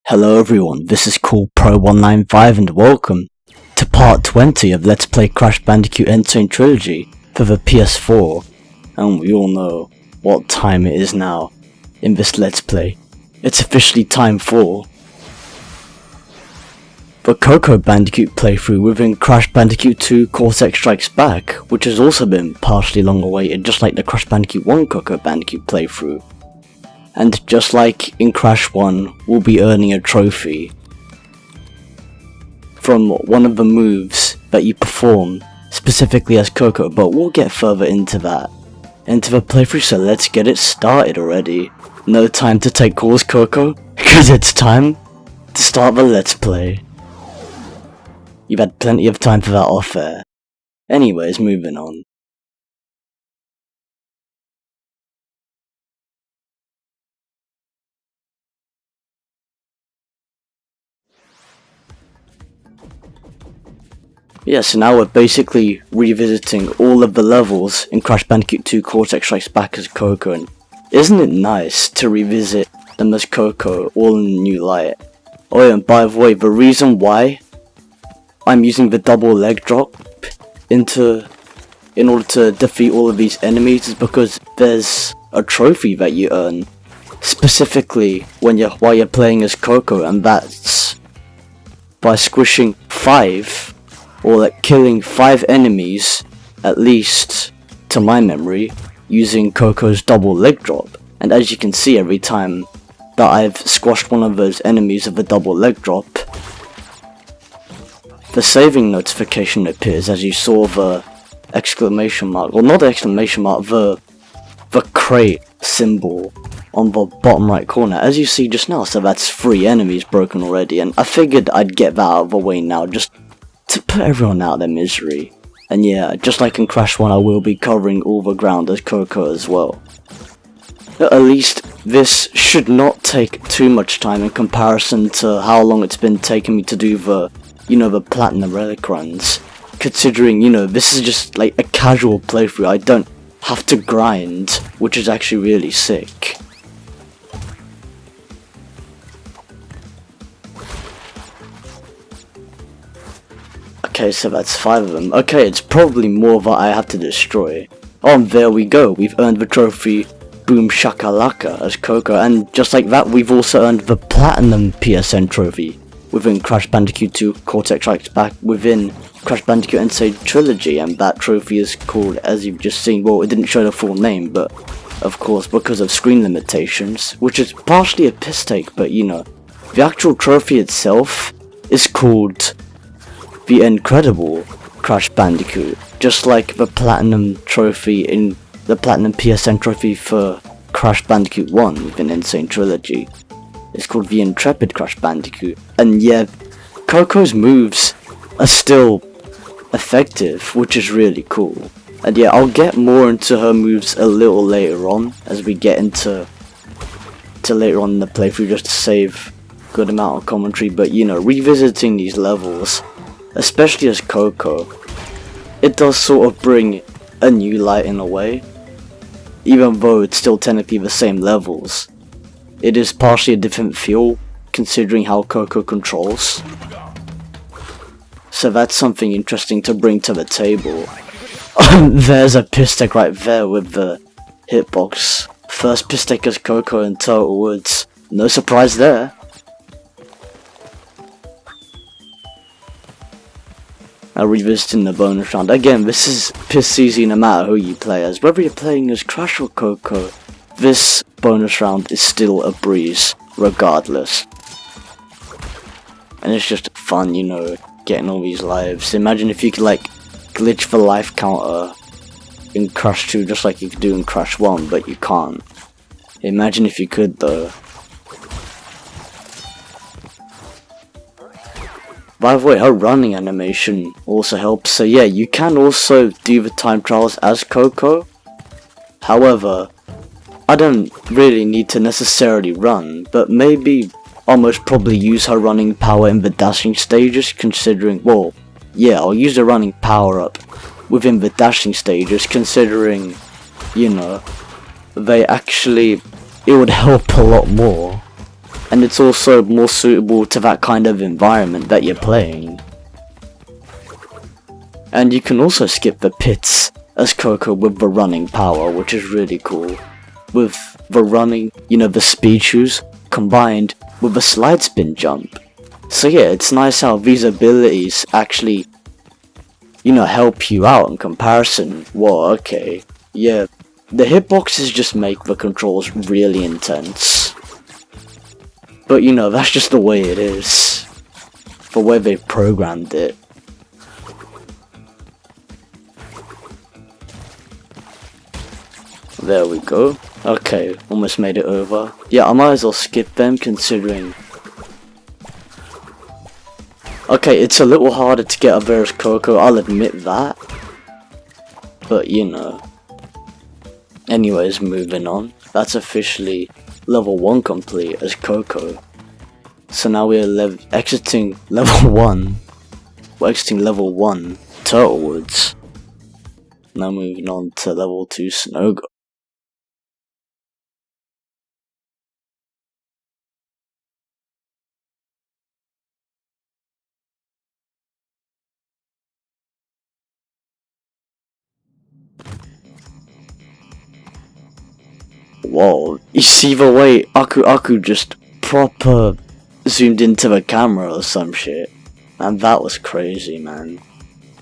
Hello everyone, this is CoolPro195 and welcome to part 20 of Let's Play Crash Bandicoot Sane Trilogy for the PS4. And we all know what time it is now in this Let's Play. It's officially time for the COCO Bandicoot playthrough within Crash Bandicoot 2 Cortex Strikes Back, which has also been partially long awaited, just like the Crash Bandicoot 1 COCO Bandicoot playthrough. And just like in Crash 1, we'll be earning a trophy from one of the moves that you perform specifically as COCO, but we'll get further into the playthrough, so let's get it started already. No time to take calls, COCO, because it's time to start the Let's Play. You've had plenty of time for that off air. Anyways, moving on. Yeah, so now we're basically revisiting all of the levels in Crash Bandicoot 2 Cortex Strikes Back as COCO, and isn't it nice to revisit them as COCO all in a new light? Oh yeah, and by the way, the reason why I'm using the double leg drop in order to defeat all of these enemies is because there's a trophy that you earn specifically while you're playing as COCO, and that's by squishing 5 or like killing 5 enemies, at least to my memory, using COCO's double leg drop. And as you can see, every time that I've squashed one of those enemies with a double leg drop, the saving notification appears as you saw the exclamation mark, or not the exclamation mark, the crate symbol on the bottom right corner, as you see just now. So that's 3 enemies broken already, and I figured I'd get that out of the way now, just to put everyone out of their misery. And yeah, just like in Crash 1, I will be covering all the ground as COCO as well. At least this should not take too much time in comparison to how long it's been taking me to do the Platinum Relic runs. Considering, this is just like a casual playthrough, I don't have to grind, which is actually really sick. Okay, so that's 5 of them. Okay, it's probably more that I have to destroy. Oh, and there we go. We've earned the trophy Boom Shakalaka as COCO, and just like that, we've also earned the Platinum PSN trophy within Crash Bandicoot 2 Cortex Strikes Back within Crash Bandicoot Sane Trilogy, and that trophy is called, as you've just seen, well, it didn't show the full name, but of course, because of screen limitations, which is partially a piss take, but the actual trophy itself is called the Incredible Crash Bandicoot, just like the Platinum trophy in the Platinum PSN trophy for Crash Bandicoot 1 within Sane Trilogy. It's called the Intrepid Crash Bandicoot. And yeah, COCO's moves are still effective, which is really cool. And yeah, I'll get more into her moves a little later on, as we get into later on in the playthrough, just to save a good amount of commentary. But revisiting these levels, especially as COCO, it does sort of bring a new light in a way. Even though it's still technically the same levels, it is partially a different feel considering how COCO controls. So that's something interesting to bring to the table. There's a piss take right there with the hitbox. First piss take as COCO in Total Woods. No surprise there. Now revisiting the bonus round. Again, this is piss easy no matter who you play as. Whether you're playing as Crash or COCO, this bonus round is still a breeze, regardless. And it's just fun, getting all these lives. Imagine if you could glitch the life counter in Crash 2 just like you could do in Crash 1, but you can't. Imagine if you could though. By the way, her running animation also helps, so yeah, you can also do the time trials as COCO. However, I don't really need to necessarily run, but maybe almost probably use her running power in the dashing stages, considering, well, yeah, I'll use the running power up within the dashing stages, considering, it would help a lot more and it's also more suitable to that kind of environment that you're playing. And you can also skip the pits as COCO with the running power, which is really cool. With the running, the speed shoes, combined with the slide spin jump. So yeah, it's nice how these abilities actually, help you out in comparison. Whoa, okay. Yeah, the hitboxes just make the controls really intense. But that's just the way it is. The way they programmed it. There we go. Okay, almost made it over. Yeah, I might as well skip them considering... Okay, it's a little harder to get over as COCO, I'll admit that. But Anyways, moving on. That's officially level 1 complete as COCO. So now we're exiting level 1. We're exiting level 1, Turtlewoods. Now moving on to level 2, Snowgo. Whoa, you see the way Aku just proper zoomed into the camera or some shit. And that was crazy, man.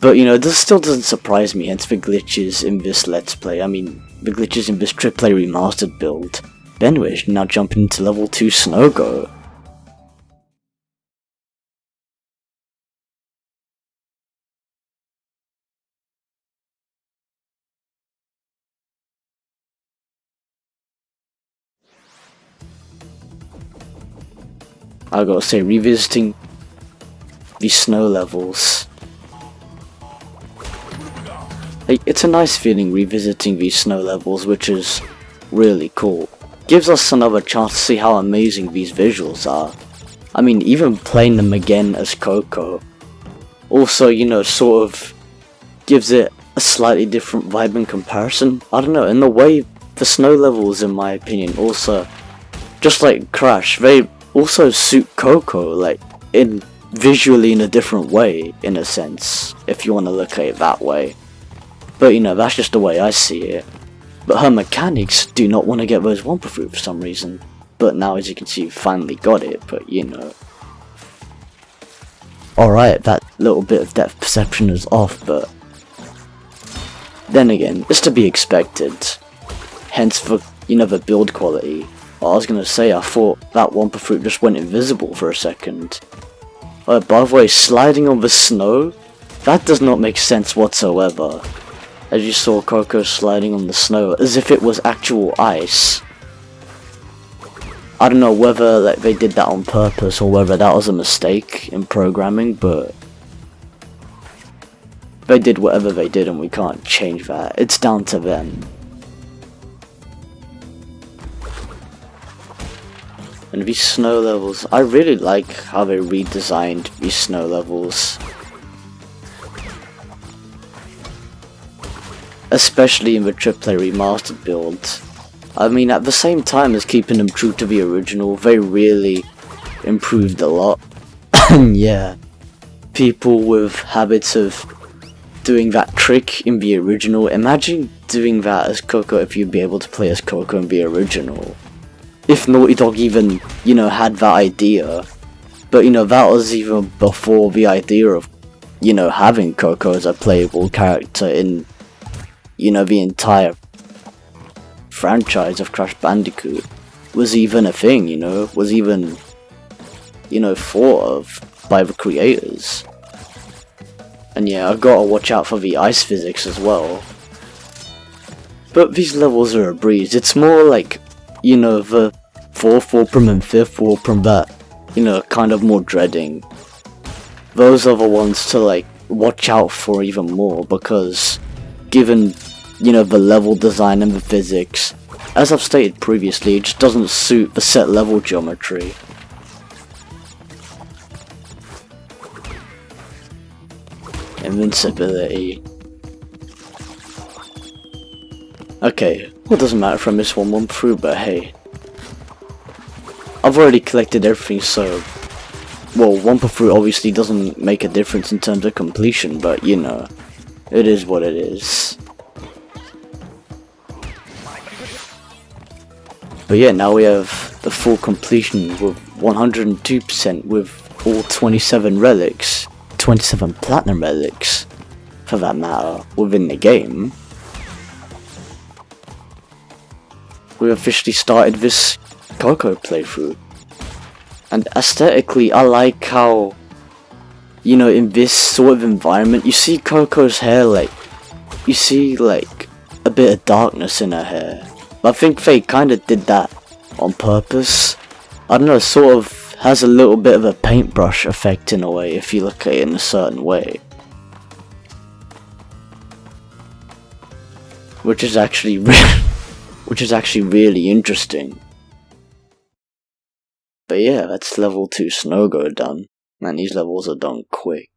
But this still doesn't surprise me, hence the glitches in this Let's Play. I mean, the glitches in this AAA remastered build. But anyways, now jumping into level 2 Snowgo. I gotta say, revisiting these snow levels. Like, it's a nice feeling revisiting these snow levels, which is really cool. Gives us another chance to see how amazing these visuals are. I mean, even playing them again as COCO. Also, sort of gives it a slightly different vibe in comparison. I don't know, in the way the snow levels, in my opinion, also, just like Crash, they also suit COCO, like, visually in a different way, in a sense, if you want to look at it that way. But that's just the way I see it. But her mechanics do not want to get those Wumpa Fruit for some reason. But now, as you can see, you finally got it, but Alright, that little bit of depth perception is off, but... Then again, it's to be expected. Hence the, the build quality. I was gonna say, I thought that Wumpa Fruit just went invisible for a second. By the way, sliding on the snow? That does not make sense whatsoever. As you saw COCO sliding on the snow, as if it was actual ice. I don't know whether they did that on purpose or whether that was a mistake in programming, but... They did whatever they did and we can't change that. It's down to them. And these snow levels, I really like how they redesigned these snow levels. Especially in the AAA remastered build. I mean, at the same time as keeping them true to the original, they really improved a lot. Yeah, people with habits of doing that trick in the original, imagine doing that as COCO if you'd be able to play as COCO in the original. If Naughty Dog even, had that idea. But, that was even before the idea of, having COCO as a playable character in, the entire franchise of Crash Bandicoot was even a thing, was even, thought of by the creators. And yeah, I've gotta watch out for the ice physics as well. But these levels are a breeze. It's more like, the 4th Warprum and 5th Warprum that, kind of more dreading. Those are the ones to, like, watch out for even more, because given, the level design and the physics, as I've stated previously, it just doesn't suit the set level geometry. Invincibility. Okay, well, it doesn't matter if I miss one through, but hey. I've already collected everything, so... Well, one per fruit obviously doesn't make a difference in terms of completion, but you know, it is what it is. But yeah, now we have the full completion with 102% with all 27 relics, 27 platinum relics, for that matter, within the game. We officially started this COCO playthrough. And aesthetically, I like how, you know, in this sort of environment, you see COCO's hair, like, you see, like, a bit of darkness in her hair. But I think they kind of did that on purpose. I don't know, sort of has a little bit of a paintbrush effect in a way, if you look at it in a certain way. Which is actually really interesting. But yeah, that's level 2 Snogo done. Man, these levels are done quick.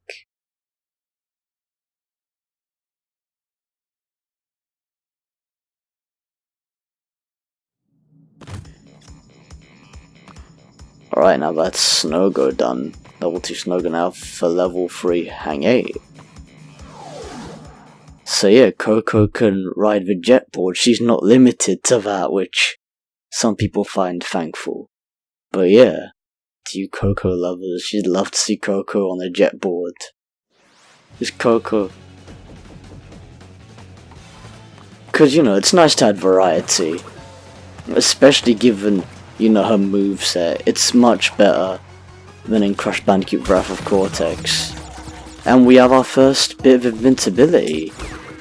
Alright, now that's Snogo done. Level 2 Snogo now for level 3 Hang 8. So yeah, COCO can ride the jetboard. She's not limited to that, which some people find thankful. But yeah, to you COCO lovers, you'd love to see COCO on a jetboard. This COCO. Cause you know, it's nice to add variety. Especially given, you know, her moveset. It's much better than in Crash Bandicoot Wrath of Cortex. And we have our first bit of invincibility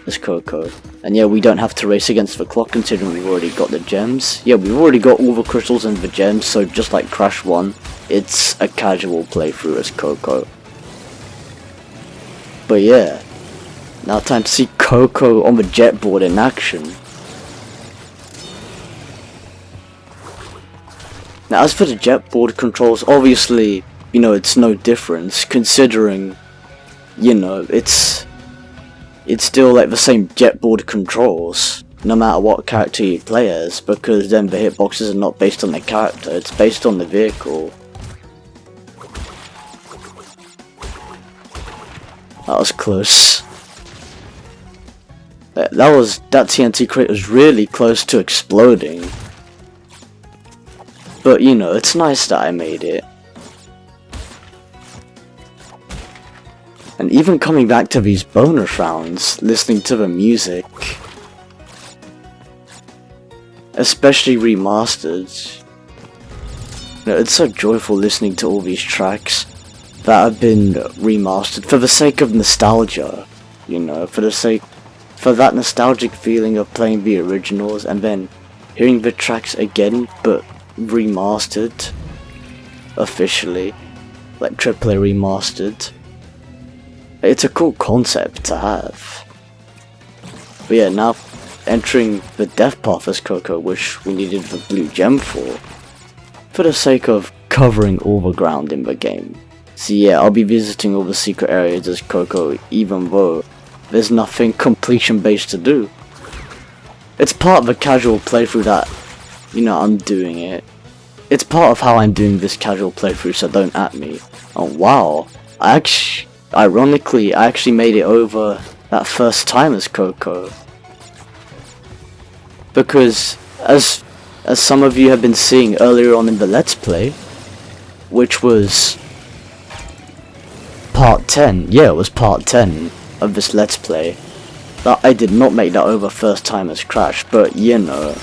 as COCO. And yeah, we don't have to race against the clock considering we've already got the gems. Yeah, we've already got all the crystals and the gems, so just like Crash 1, it's a casual playthrough as COCO. But yeah, now time to see COCO on the jetboard in action. Now as for the jetboard controls, obviously, you know, it's no difference considering, you know, it's still like the same jetboard controls, no matter what character you play as, because then the hitboxes are not based on the character, it's based on the vehicle. That was close. That TNT crate was really close to exploding. But you know, it's nice that I made it. And even coming back to these bonus rounds, listening to the music, especially remastered, you know, it's so joyful listening to all these tracks that have been remastered for the sake of nostalgia, you know, for that nostalgic feeling of playing the originals and then hearing the tracks again, but remastered, officially, like AAA remastered. It's a cool concept to have. But yeah, now entering the death path as COCO, which we needed the blue gem for the sake of covering all the ground in the game. So yeah, I'll be visiting all the secret areas as COCO, even though there's nothing completion based to do. It's part of the casual playthrough that, you know, I'm doing it. It's part of how I'm doing this casual playthrough, so don't at me. Oh wow, ironically, I actually made it over that first time as COCO. Because, as some of you have been seeing earlier on in the Let's Play, which was part 10, yeah, it was part 10 of this Let's Play, that I did not make that over first time as Crash, but you know,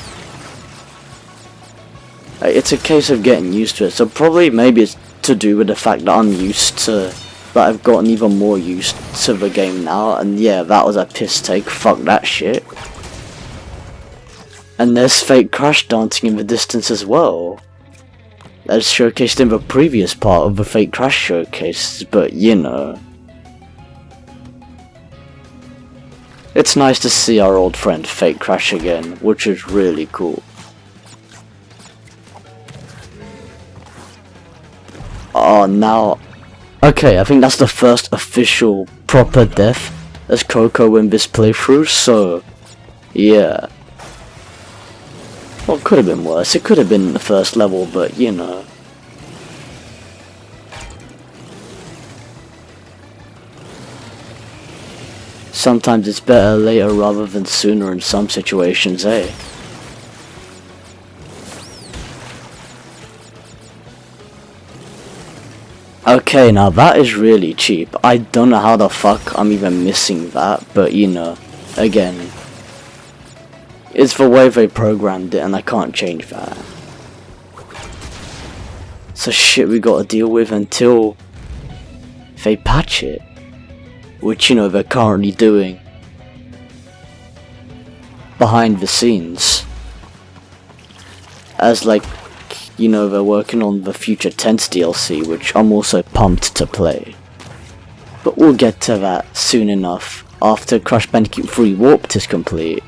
it's a case of getting used to it, so probably maybe it's to do with the fact that I'm used to, that I've gotten even more used to the game now, and yeah, that was a piss take, fuck that shit. And there's fake Crash dancing in the distance as well. That's showcased in the previous part of the fake Crash showcase, but you know. It's nice to see our old friend fake Crash again, which is really cool. Oh, now... Okay, I think that's the first official proper death as COCO in this playthrough, so... yeah. Well, it could have been worse. It could have been the first level, but you know, Sometimes it's better later rather than sooner in some situations, eh? Okay, now that is really cheap. I don't know how the fuck I'm even missing that, but you know, again, it's the way they programmed it and I can't change that. So shit we gotta deal with until they patch it, which you know they're currently doing behind the scenes, as like, you know, they're working on the Future Tense DLC, which I'm also pumped to play. But we'll get to that soon enough after Crash Bandicoot 3 Warped is complete.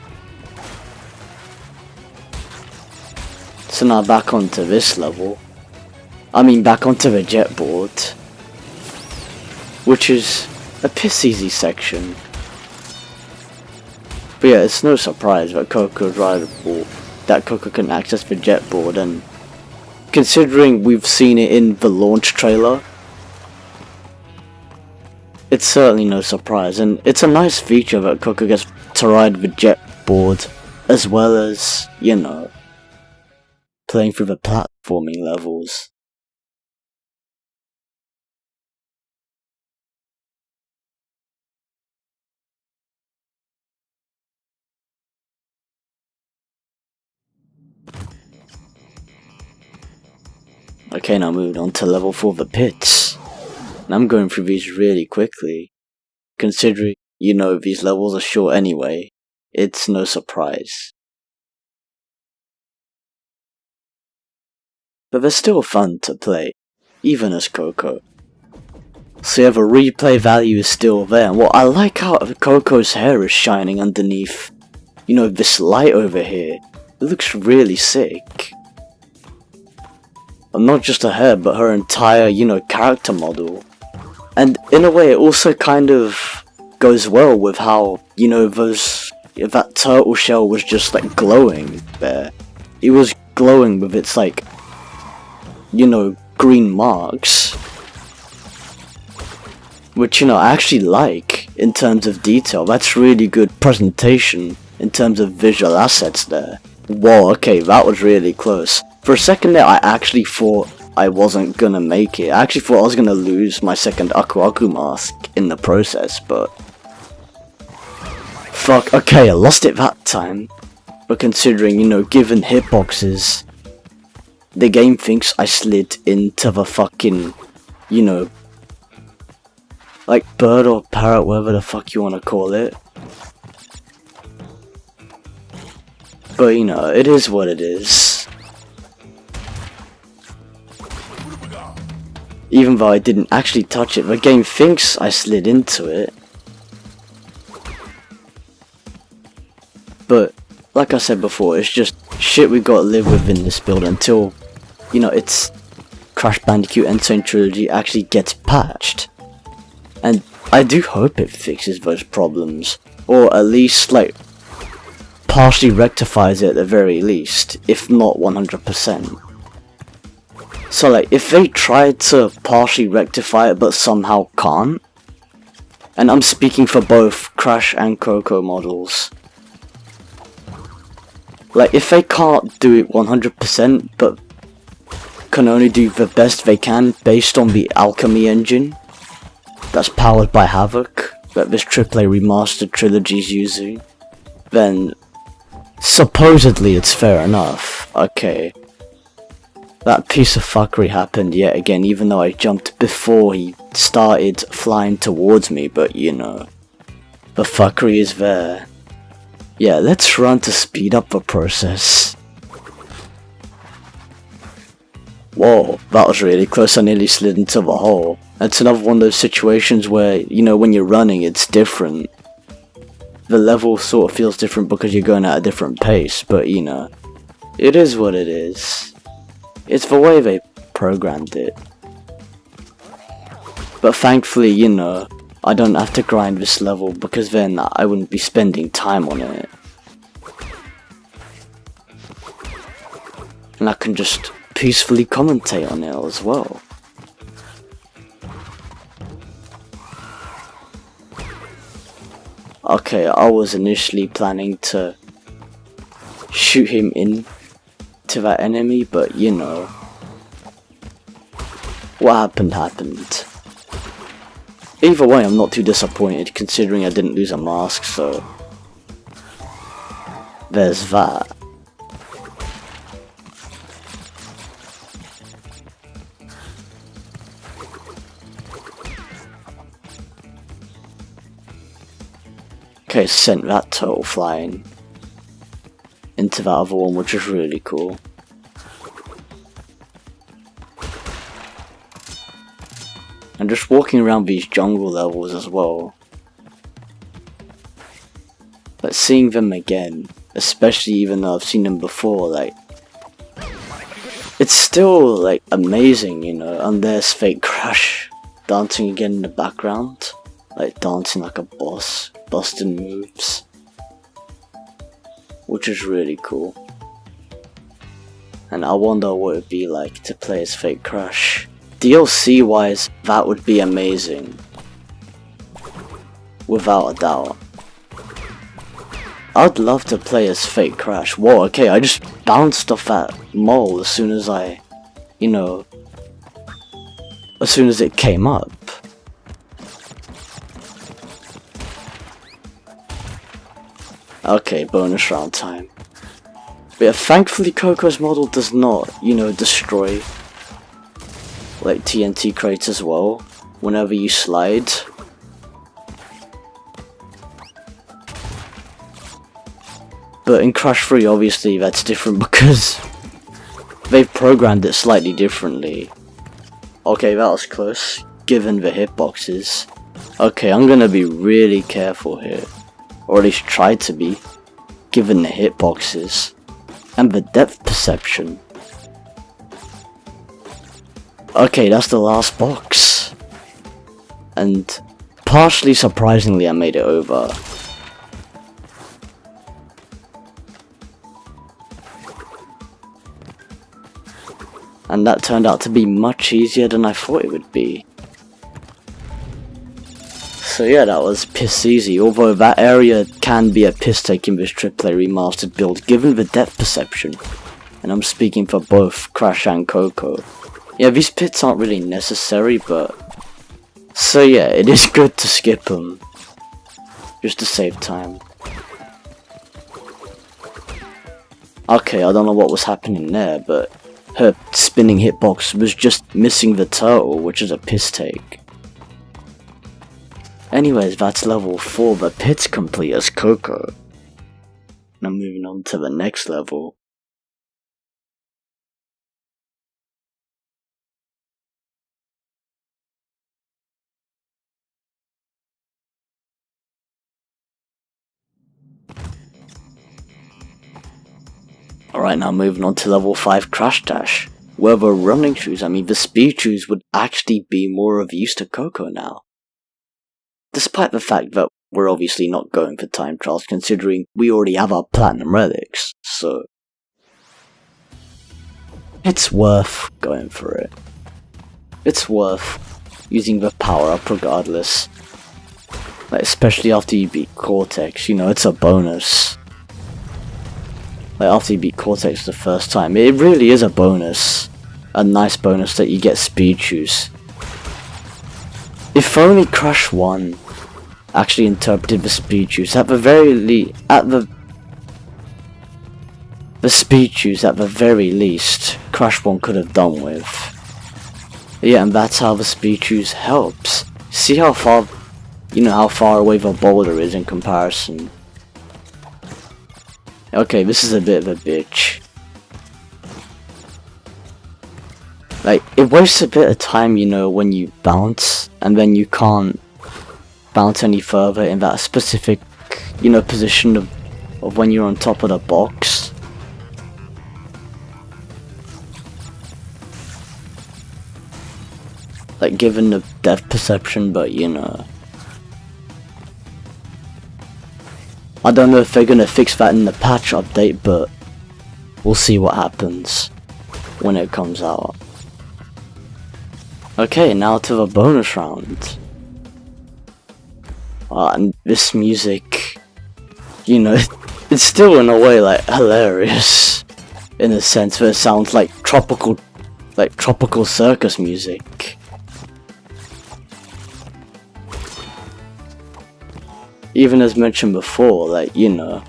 So now back onto this level. I mean back onto the jet board, which is a piss easy section. But yeah, it's no surprise that COCO can access the jet board, and considering we've seen it in the launch trailer, it's certainly no surprise, and it's a nice feature that COCO gets to ride the jet board as well as, you know, playing through the platforming levels. Okay, now moving on to level 4, the pits. And I'm going through these really quickly, considering, you know, these levels are short anyway. It's no surprise. But they're still fun to play, even as COCO. So yeah, the replay value is still there, and what I like how COCO's hair is shining underneath, you know, this light over here. It looks really sick. And not just her hair, but her entire, you know, character model. And in a way, it also kind of goes well with how, you know, that turtle shell was just like glowing there. It was glowing with its like, you know, green marks, which, you know, I actually like in terms of detail. That's really good presentation in terms of visual assets there. Whoa, okay, that was really close. For a second there, I actually thought I wasn't gonna make it. I actually thought I was gonna lose my second Aku Aku mask in the process, but fuck, okay, I lost it that time. But considering, you know, given hitboxes, the game thinks I slid into the fucking, you know, like bird or parrot, whatever the fuck you wanna call it. But you know, it is what it is. Even though I didn't actually touch it, the game thinks I slid into it. But, like I said before, it's just shit we gotta live with in this build until, you know, it's Crash Bandicoot and Sane Trilogy actually gets patched. And I do hope it fixes those problems, or at least, like, partially rectifies it at the very least, if not 100%. So like, if they try to partially rectify it but somehow can't, and I'm speaking for both Crash and COCO models, like if they can't do it 100% but can only do the best they can based on the Alchemy engine that's powered by Havoc that this AAA remastered trilogy is using, then supposedly it's fair enough. Okay, that piece of fuckery happened yet again, even though I jumped before he started flying towards me, but you know, the fuckery is there. Yeah, let's run to speed up the process. Whoa, that was really close, I nearly slid into the hole. It's another one of those situations where, you know, when you're running it's different. The level sort of feels different because you're going at a different pace, but you know, it is what it is. It's the way they programmed it. But thankfully, you know, I don't have to grind this level because then I wouldn't be spending time on it. And I can just peacefully commentate on it as well. Okay, I was initially planning to shoot him in to that enemy, but you know, what happened. Either way, I'm not too disappointed considering I didn't lose a mask, so there's that. Okay, sent that turtle flying into that other one, which is really cool. And just walking around these jungle levels as well. But seeing them again, especially even though I've seen them before, like, it's still like amazing, you know. And there's Fake Crash dancing again in the background, like dancing like a boss, busting moves, which is really cool. And I wonder what it'd be like to play as Fake Crash. DLC wise, that would be amazing, without a doubt. I'd love to play as Fake Crash. Whoa, okay, I just bounced off that mole as soon as I, you know, as soon as it came up. Okay, bonus round time. But yeah, thankfully COCO's model does not, you know, destroy like TNT crates as well whenever you slide. But in Crash 3 obviously that's different because they've programmed it slightly differently. Okay, that was close, given the hitboxes. Okay, I'm gonna be really careful here, or at least try to be, given the hitboxes and the depth perception. Okay, that's the last box. And partially surprisingly I made it over. And that turned out to be much easier than I thought it would be. So yeah, that was piss easy, although that area can be a piss take in this AAA remastered build given the depth perception. And I'm speaking for both Crash and COCO. Yeah, these pits aren't really necessary, but... So yeah, it is good to skip them, just to save time. Okay, I don't know what was happening there, but her spinning hitbox was just missing the turtle, which is a piss take. Anyways, that's level 4, the pit's complete as COCO. Now moving on to the next level. Alright, now moving on to level 5 Crash Dash, where the running shoes, the speed shoes would actually be more of use to COCO now. Despite the fact that we're obviously not going for time trials considering we already have our platinum relics, so it's worth going for it. It's worth using the power up regardless. Like, especially after you beat Cortex, you know, it's a bonus. Like, after you beat Cortex the first time, it really is a bonus. A nice bonus that you get speed shoes. If only Crash 1 actually interpreted the speed shoes at the very speed shoes at the very least, Crash 1 could have done with. Yeah, and that's how the speed shoes helps. See how far, you know, how far away the boulder is in comparison. Okay, this is a bit of a bitch. Like, it wastes a bit of time, you know, when you bounce, and then you can't bounce any further in that specific, you know, position of when you're on top of the box. Like, given the depth perception, but you know. I don't know if they're gonna fix that in the patch update, but we'll see what happens when it comes out. Okay, now to the bonus round. And this music, you know, it's still in a way like hilarious, in a sense that it sounds like tropical circus music. Even as mentioned before, like, you know,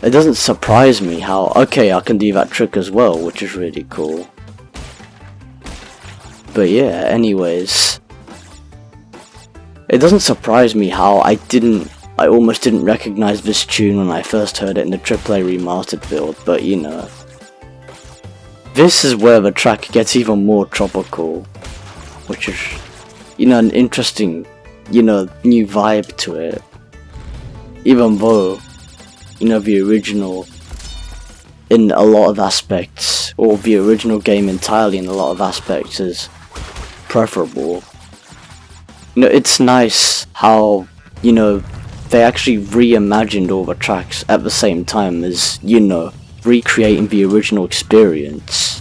it doesn't surprise me how, okay, I can do that trick as well, which is really cool. But yeah, anyways, it doesn't surprise me how I almost didn't recognize this tune when I first heard it in the AAA remastered build, but you know, this is where the track gets even more tropical, which is, you know, an interesting, you know, new vibe to it. Even though, you know, the original, in a lot of aspects, or the original game entirely in a lot of aspects is preferable. You know, it's nice how, you know, they actually reimagined all the tracks at the same time as, you know, recreating the original experience.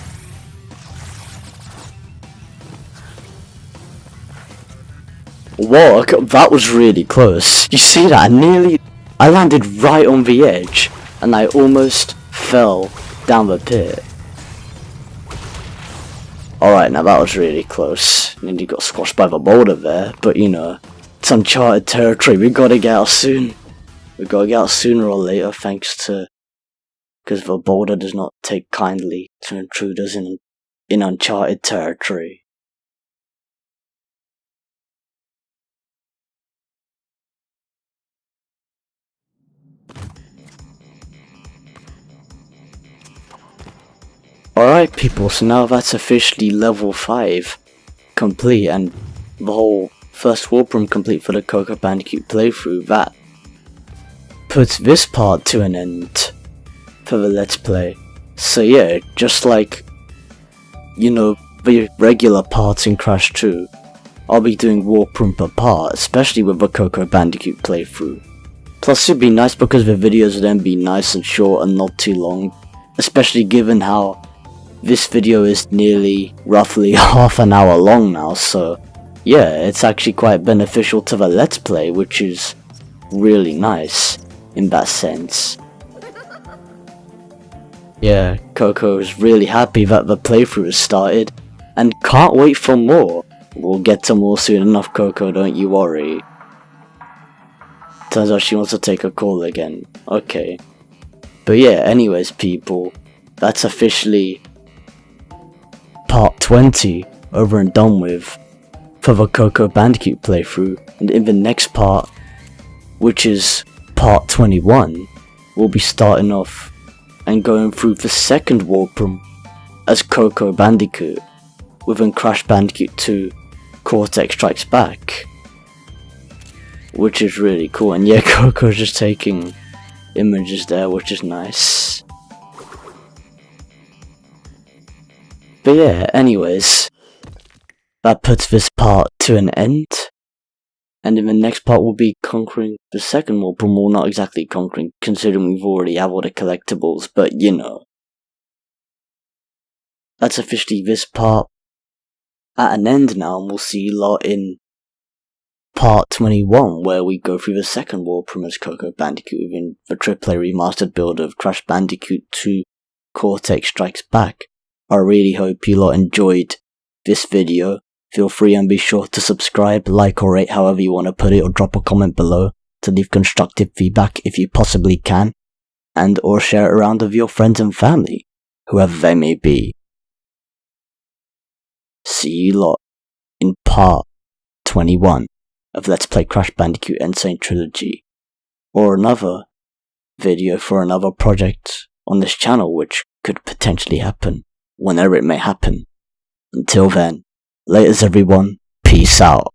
Whoa, that was really close. You see that? I landed right on the edge, and I almost fell down the pit. Alright, now that was really close. Nearly got squashed by the boulder there, but you know, it's uncharted territory. We gotta get out soon. We gotta get out sooner or later, because the boulder does not take kindly to intruders in uncharted territory. Alright people, so now that's officially level 5 complete and the whole first warp room complete for the COCO Bandicoot playthrough. That puts this part to an end for the Let's Play. So yeah, just like, you know, the regular parts in Crash 2, I'll be doing warp room per part, especially with the COCO Bandicoot playthrough. Plus it'd be nice because the videos would then be nice and short and not too long, especially given how this video is roughly half an hour long now, so yeah, it's actually quite beneficial to the Let's Play, which is really nice in that sense. Yeah, Coco is really happy that the playthrough has started, and can't wait for more. We'll get to more soon enough, Coco, don't you worry. Turns out she wants to take a call again. Okay. But yeah, anyways people, that's officially part 20 over and done with for the COCO Bandicoot playthrough, and in the next part, which is part 21, we'll be starting off and going through the second warp room as COCO Bandicoot within Crash Bandicoot 2 Cortex Strikes Back, which is really cool. And yeah, Coco's just taking images there, which is nice. But yeah, anyways, that puts this part to an end, and in the next part we'll be conquering the second warp room. Well, not exactly conquering, considering we've already have all the collectibles, but you know. That's officially this part at an end now, and we'll see you lot in part 21, where we go through the second warp room as COCO Bandicoot within the AAA remastered build of Crash Bandicoot 2 Cortex Strikes Back. I really hope you lot enjoyed this video. Feel free and be sure to subscribe, like or rate, however you want to put it, or drop a comment below to leave constructive feedback if you possibly can, and or share it around with your friends and family, whoever they may be. See you lot in part 21 of Let's Play Crash Bandicoot and Sane Trilogy, or another video for another project on this channel which could potentially happen, whenever it may happen. Until then, laters everyone, peace out.